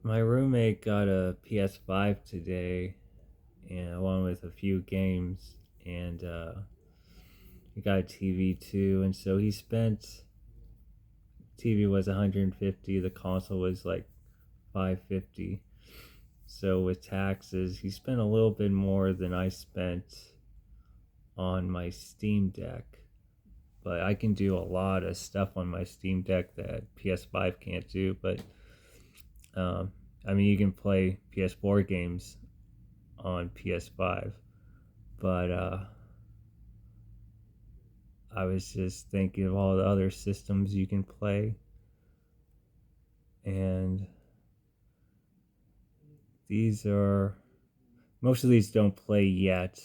My roommate got a PS5 today, and along with a few games, and he got a TV too. And so he spent TV was 150, the console was like 550. So with taxes, he spent a little bit more than I spent on my Steam Deck. But I can do a lot of stuff on my Steam Deck that PS5 can't do. But um, I mean, you can play PS4 games on PS5. But I was just thinking of all the other systems you can play, and these are most of these don't play yet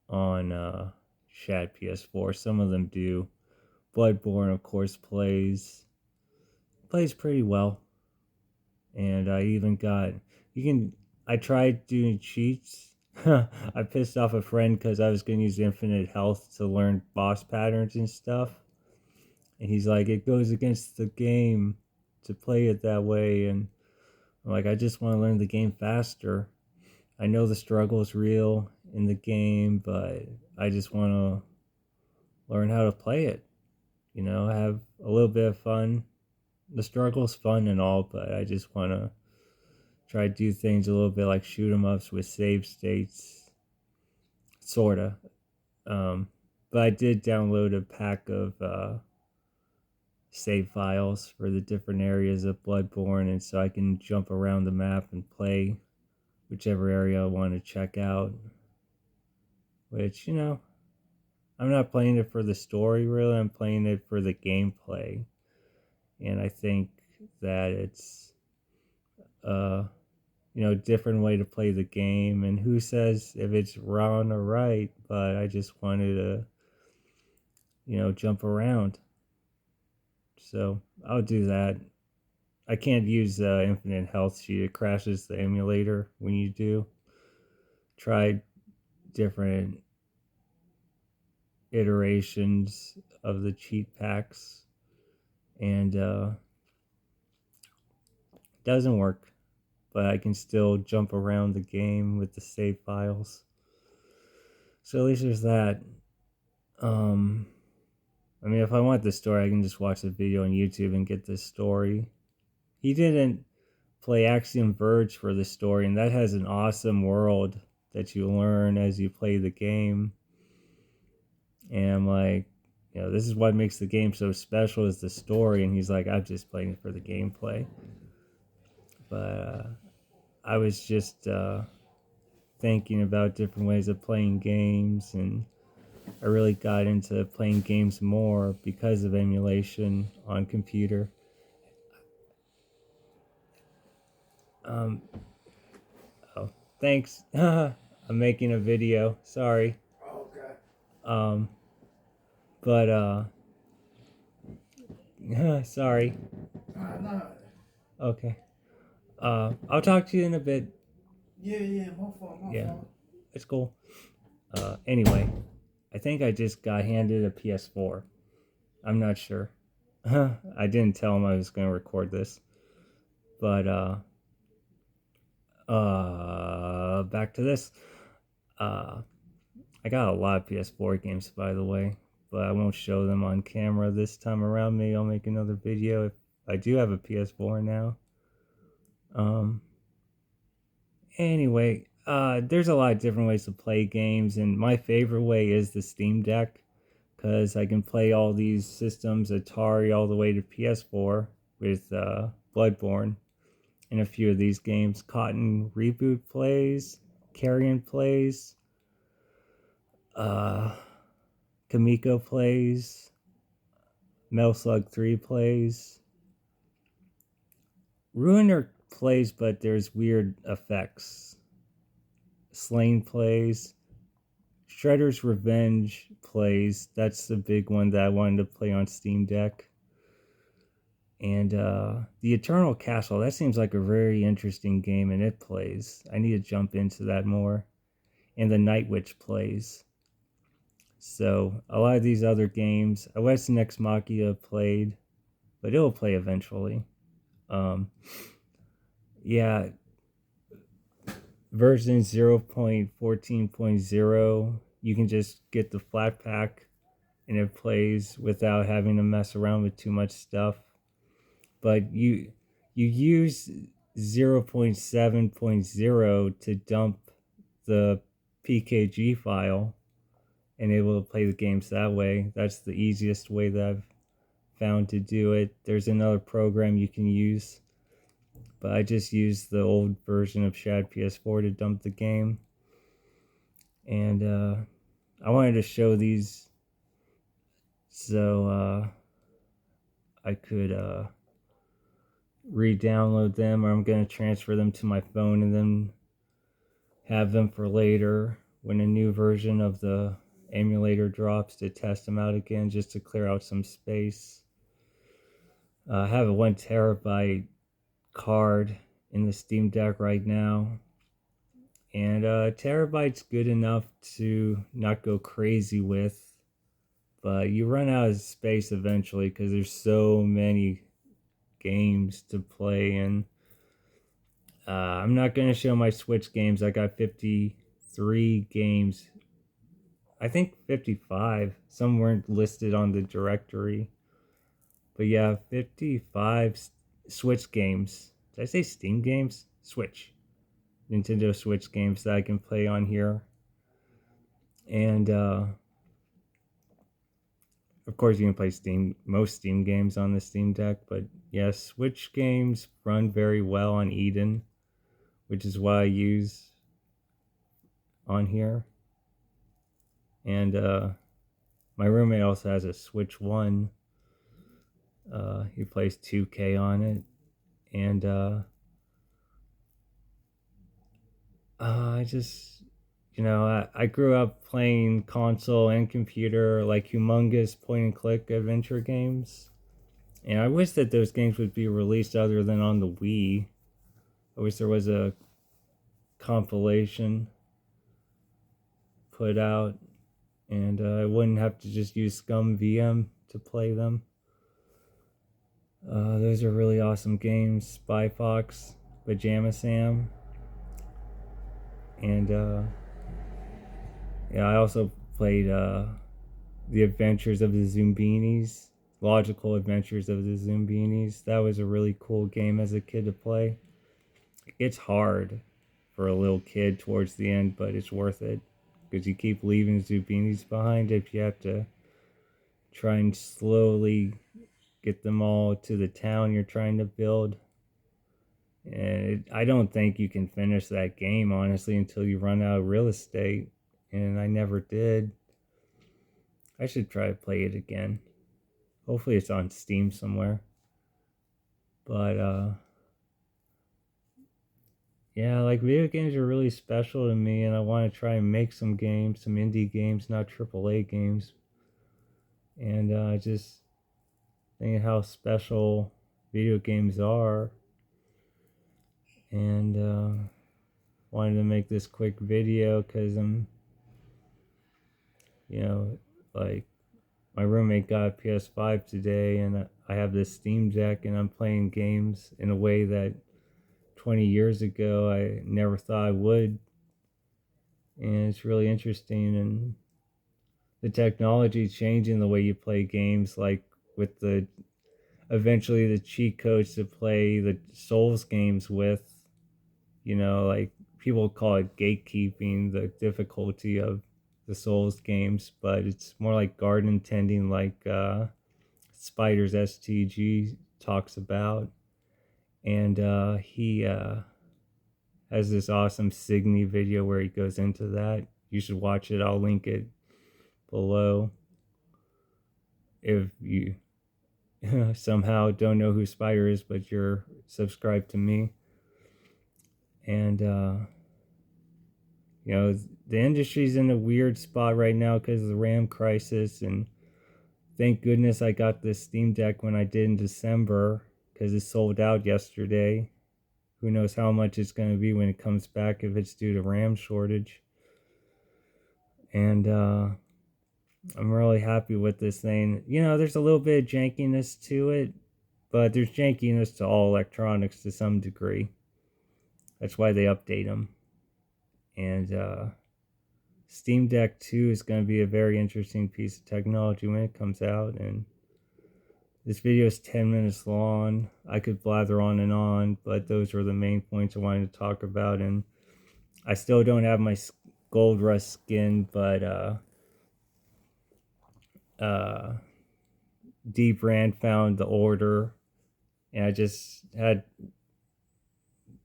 on Shad PS4. Some of them do. Bloodborne, of course, plays pretty well, and I even got you can. I tried doing cheats. I pissed off a friend because I was going to use infinite health to learn boss patterns and stuff. And he's like, it goes against the game to play it that way. And I'm like, I just want to learn the game faster. I know the struggle is real in the game, but I just want to learn how to play it. Have a little bit of fun. The struggle's fun and all, but I just want to try to do things a little bit like shoot 'em ups with save states, sorta. Um, but I did download a pack of save files for the different areas of Bloodborne, and so I can jump around the map and play whichever area I want to check out. Which, I'm not playing it for the story really, I'm playing it for the gameplay. And I think that it's a different way to play the game, and who says if it's wrong or right, but I just wanted to, jump around. So I'll do that. I can't use Infinite Health Sheet. It crashes the emulator when you do. Try different iterations of the cheat packs, and doesn't work. But I can still jump around the game with the save files. So at least there's that. Um, I mean, if I want the story, I can just watch the video on YouTube and get this story. He didn't play Axiom Verge for the story, and that has an awesome world that you learn as you play the game. And I'm like, this is what makes the game so special is the story. And he's like, I'm just playing it for the gameplay. But I was just thinking about different ways of playing games, and I really got into playing games more because of emulation on computer. Um, oh, thanks. I'm making a video. Sorry. Okay. Um, but sorry. No. Okay. I'll talk to you in a bit. Yeah, my fault, my Yeah, fault. it's cool. Anyway, I think I just got handed a PS4. I'm not sure. I didn't tell him I was going to record this. But back to this. Uh, I got a lot of PS4 games, by the way, but I won't show them on camera this time around. Maybe I'll make another video if I do have a PS4 now. Um, anyway, there's a lot of different ways to play games, and my favorite way is the Steam Deck because I can play all these systems, Atari all the way to PS4 with Bloodborne and a few of these games. Cotton Reboot plays, Carrion plays, uh, Kamiko plays, Metal Slug 3 plays. Ruiner plays, but there's weird effects. Slain plays. Shredder's Revenge plays. That's the big one that I wanted to play on Steam Deck. And the Eternal Castle, that seems like a very interesting game, and it plays. I need to jump into that more. And the Night Witch plays. So a lot of these other games, Western Ex Machina played, but it'll play eventually. Um, Yeah, version 0.14.0, you can just get the flat pack and it plays without having to mess around with too much stuff. But you use 0.7.0 to dump the PKG file and able to play the games that way. That's the easiest way that I've found to do it. There's another program you can use, but I just used the old version of Shad PS4 to dump the game. And I wanted to show these so I could re-download them, or I'm going to transfer them to my phone and then have them for later when a new version of the emulator drops to test them out again, just to clear out some space. I have a 1 terabyte card in the Steam Deck right now, and a terabyte's good enough to not go crazy with, but you run out of space eventually because there's so many games to play. And I'm not going to show my Switch games. I got 53 games. I think 55. Some weren't listed on the directory. But yeah, 55 Switch games. Did I say Steam games? Switch. Nintendo Switch games that I can play on here. And of course, you can play most Steam games on the Steam Deck. But yeah, Switch games run very well on Eden, which is what I use on here. And my roommate also has a Switch 1. He plays 2K on it. And I just, I grew up playing console and computer, like humongous point and click adventure games. And I wish that those games would be released other than on the Wii. I wish there was a compilation put out, and I wouldn't have to just use Scum VM to play them. Those are really awesome games. Spy Fox, Pajama Sam, and yeah, I also played The Adventures of the Zoombinis, Logical Adventures of the Zoombinis. That was a really cool game as a kid to play. It's hard for a little kid towards the end, but it's worth it because you keep leaving Zumbinis behind if you have to try and slowly get them all to the town you're trying to build. And I don't think you can finish that game, honestly, until you run out of real estate. And I never did. I should try to play it again. Hopefully it's on Steam somewhere. But, yeah, like video games are really special to me, and I want to try and make some games, some indie games, not AAA games. And I just think how special video games are. And wanted to make this quick video because I'm, like my roommate got a PS5 today, and I have this Steam Deck, and I'm playing games in a way that 20 years ago I never thought I would. And it's really interesting, and the technology is changing the way you play games, like with the eventually the cheat codes to play the Souls games with, like people call it gatekeeping, the difficulty of the Souls games, but it's more like garden tending, like Spiders STG talks about. And he has this awesome Signy video where he goes into that. You should watch it. I'll link it below if you somehow don't know who Spider is, but you're subscribed to me. And the industry's in a weird spot right now because of the RAM crisis, and thank goodness I got this Steam Deck when I did in December, because it sold out yesterday. Who knows how much it's going to be when it comes back, if it's due to RAM shortage. And I'm really happy with this thing. There's a little bit of jankiness to it, but there's jankiness to all electronics to some degree. That's why they update them. And Steam Deck 2 is going to be a very interesting piece of technology when it comes out. And this video is 10 minutes long. I could blather on and on, but those are the main points I wanted to talk about. And I still don't have my Gold Rush skin, but Dbrand found the order, and I just had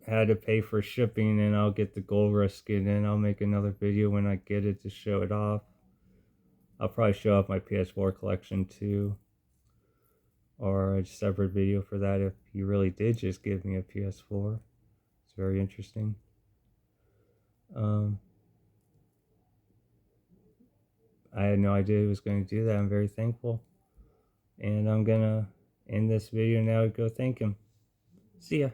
to pay for shipping, and I'll get the Gold Rush skin, and I'll make another video when I get it to show it off. I'll probably show off my PS4 collection too, or a separate video for that if he really did just give me a PS4. It's very interesting. I had no idea he was going to do that. I'm very thankful. And I'm going to end this video now to go thank him. See ya.